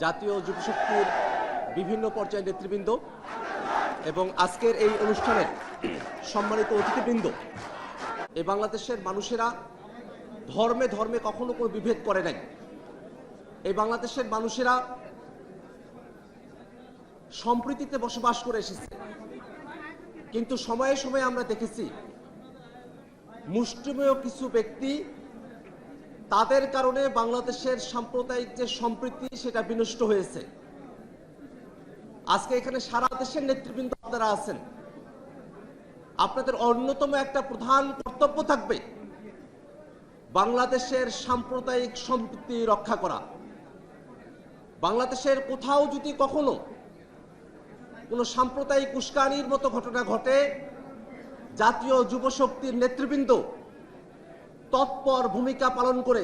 জাতীয় যুবশক্তির বিভিন্ন পর্যায়ের নেতৃবৃন্দ এবং আজকের এই অনুষ্ঠানের সম্মানিত অতিথিবৃন্দ, এই বাংলাদেশের মানুষেরা ধর্মে ধর্মে কখনো কোনো বিভেদ করে নাই। এই বাংলাদেশের মানুষেরা সম্প্রীতিতে বসবাস করে এসেছে, কিন্তু সময়ে সময়ে আমরা দেখেছি মুষ্টিমেয় কিছু ব্যক্তি তাদের কারণে বাংলাদেশের সাম্প্রদায়িক যে সম্প্রীতি সেটা বিনষ্ট হয়েছে। আজকে এখানে সারা দেশের নেতৃবৃন্দ আপনারা আছেন, আপনাদের অন্যতম একটা প্রধান কর্তব্য থাকবে বাংলাদেশের সাম্প্রদায়িক সম্প্রীতি রক্ষা করা। বাংলাদেশের কোথাও যদি কখনো কোনো সাম্প্রদায়িক উস্কানির মতো ঘটনা ঘটে, জাতীয় যুবশক্তির নেতৃবৃন্দ তৎপর ভূমিকা পালন করে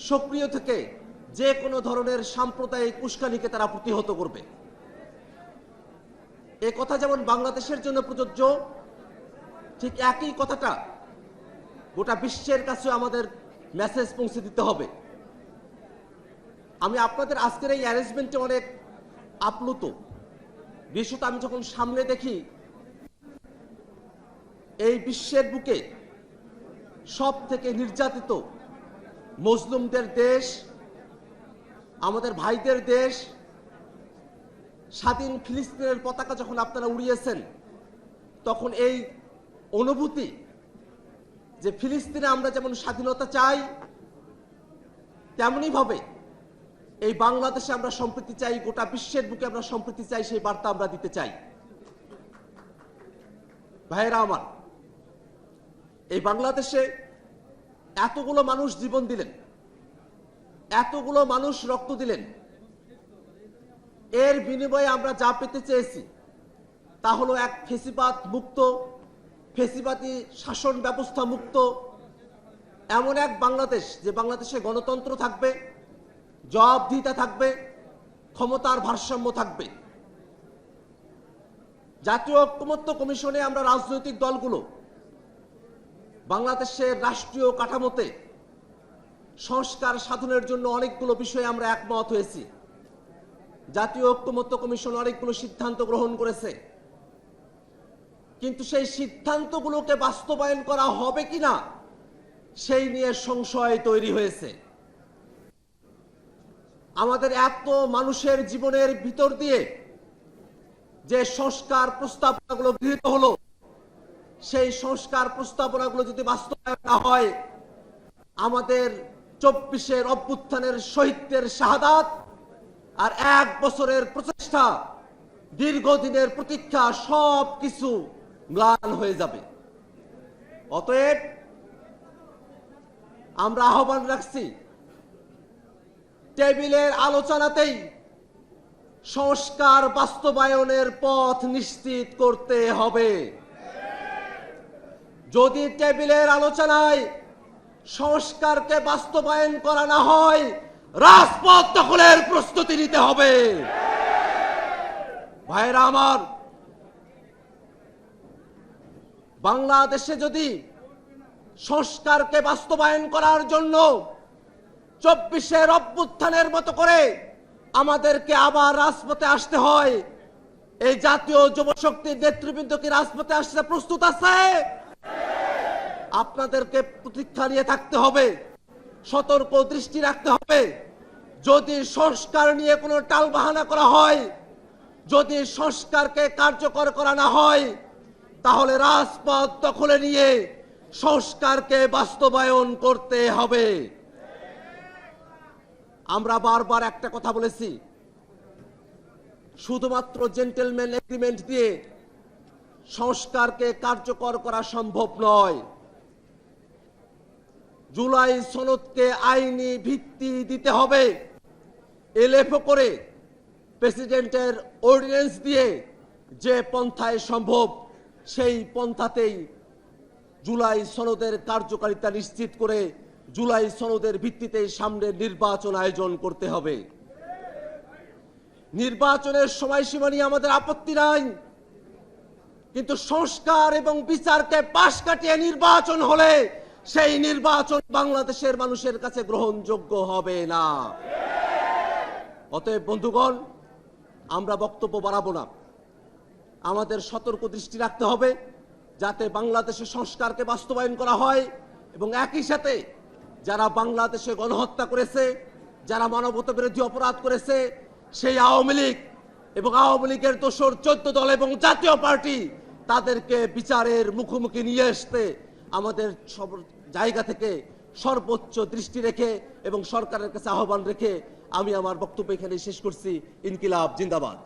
সক্রিয় থেকে যে কোনো ধরনের সাম্প্রদায়িক উস্কানিকে তারা প্রতিহত করবে। এ কথা যেমন বাংলাদেশের জন্য প্রযোজ্য, ঠিক একই কথাটা গোটা বিশ্বের কাছে আমাদের মেসেজ পৌঁছে দিতে হবে। আমি আপনাদের আজকের এই অ্যারেঞ্জমেন্টে অনেক আপ্লুত। বিশেষত আমি যখন সামনে দেখি এই বিশ্বের বুকে সব থেকে নির্যাতিত মুসলিমদের দেশ, আমাদের ভাইদের দেশ, স্বাধীন ফিলিস্তিনের পতাকা যখন আপনারা উড়িয়েছেন, তখন এই অনুভূতি যে ফিলিস্তিনে আমরা যেমন স্বাধীনতা চাই, তেমনি ভাবে এই বাংলাদেশে আমরা সম্প্রীতি চাই, গোটা বিশ্বের বুকে আমরা সম্প্রীতি চাই, সেই বার্তা আমরা দিতে চাই। ভাইয়েরা আমার, এই বাংলাদেশে এতগুলো মানুষ জীবন দিলেন, এতগুলো মানুষ রক্ত দিলেন, এর বিনিময়ে আমরা যা পেতে চেয়েছি তা হলো এক ফেসিবাদ মুক্ত, ফেসিবাদী শাসন ব্যবস্থা মুক্ত এমন এক বাংলাদেশ, যে বাংলাদেশে গণতন্ত্র থাকবে, জবাবদিহিতা থাকবে, ক্ষমতার ভারসাম্য থাকবে। জাতীয় ঐক্যমত্য কমিশনে আমরা রাজনৈতিক দলগুলো বাংলাদেশের রাষ্ট্রীয় কাঠামোতে সংস্কার সাধনের জন্য অনেকগুলো বিষয়ে আমরা একমত হয়েছি। জাতীয় ঐক্যমত্য কমিশন অনেকগুলো সিদ্ধান্ত গ্রহণ করেছে, কিন্তু সেই সিদ্ধান্তগুলোকে বাস্তবায়ন করা হবে কিনা সেই নিয়ে সংশয় তৈরি হয়েছে। আমাদের এত মানুষের জীবনের ভিতর দিয়ে যে সংস্কার প্রস্তাবনাগুলো গৃহীত হলো, সেই সংস্কার প্রস্তাবনাগুলো যদি বাস্তবায়ন না হয়, আমাদের 24-এর অভ্যুত্থানের শহীদদের শাহাদাত আর 1 বছরের প্রচেষ্টা, দীর্ঘদিনের প্রতীক্ষা সব কিছু ম্লান হয়ে যাবে। অতএব আমরা আহ্বান রাখছি, টেবিলের আলোচনাতেই সংস্কার বাস্তবায়নের পথ নিশ্চিত করতে হবে। যদি টেবিলের আলোচনায় সংস্কারকে বাস্তবায়ন করা না হয়, রাজপথ দখলের প্রস্তুতি নিতে হবে। ভাইরা আমার, বাংলাদেশে যদি সংস্কারকে বাস্তবায়ন করার জন্য 24-এর অভ্যুত্থানের মতো করে আমাদেরকে আবার রাজপথে আসতে হয়, এই জাতীয় যুবশক্তির নেতৃবৃন্দ কি রাজপথে আসতে প্রস্তুত আছে? আপনাদেরকে প্রতীক্ষা নিয়ে থাকতে হবে, সতর্ক দৃষ্টি রাখতে হবে। যদি সংস্কার নিয়ে কোনো টালবাহানা করা হয়, যদি সংস্কারকে কার্যকর করা না হয়, তাহলে রাজপথ দখলে নিয়ে সংস্কারকে বাস্তবায়ন করতে হবে। আমরা বারবার একটা কথা বলেছি, শুধুমাত্র জেন্টলম্যান এগ্রিমেন্ট দিয়ে সংস্কারকে কার্যকর করা সম্ভব নয়। জুলাই সনদকে আইনি ভিত্তি দিতে হবে। এলএফও করে প্রেসিডেন্টের অর্ডিন্যান্স দিয়ে যে পন্থায় সম্ভব, সেই পন্থাতেই জুলাই সনদের কার্যকারিতা নিশ্চিত করে জুলাই সনদের ভিত্তিতে সামনে নির্বাচন আয়োজন করতে হবে। নির্বাচনের সময়সীমা নিয়ে আমাদের আপত্তি নাই, কিন্তু সংস্কার এবং বিচারকে পাশ কাটিয়ে নির্বাচন হলে সেই নির্বাচন বাংলাদেশের মানুষের কাছে গ্রহণযোগ্য হবে না। অতএব বন্ধুগণ, আমরা বক্তব্য বাড়াবো না। আমাদের সতর্ক দৃষ্টি রাখতে হবে যাতে বাংলাদেশের সংস্কারকে বাস্তবায়ন করা হয় এবং একই সাথে যারা বাংলাদেশে গণহত্যা করেছে, যারা মানবতা বিরোধী অপরাধ করেছে, সেই আওয়ামী লীগ এবং আওয়ামী লীগের দোসর 14 দল এবং জাতীয় পার্টি তাদেরকে বিচারের মুখোমুখি নিয়ে আসতে আমাদের সব জায়গা থেকে সর্বোচ্চ দৃষ্টি রেখে এবং সরকারের কাছে আহ্বান রেখে আমি আমার বক্তব্য এখানে শেষ করছি। ইনকিলাব জিন্দাবাদ।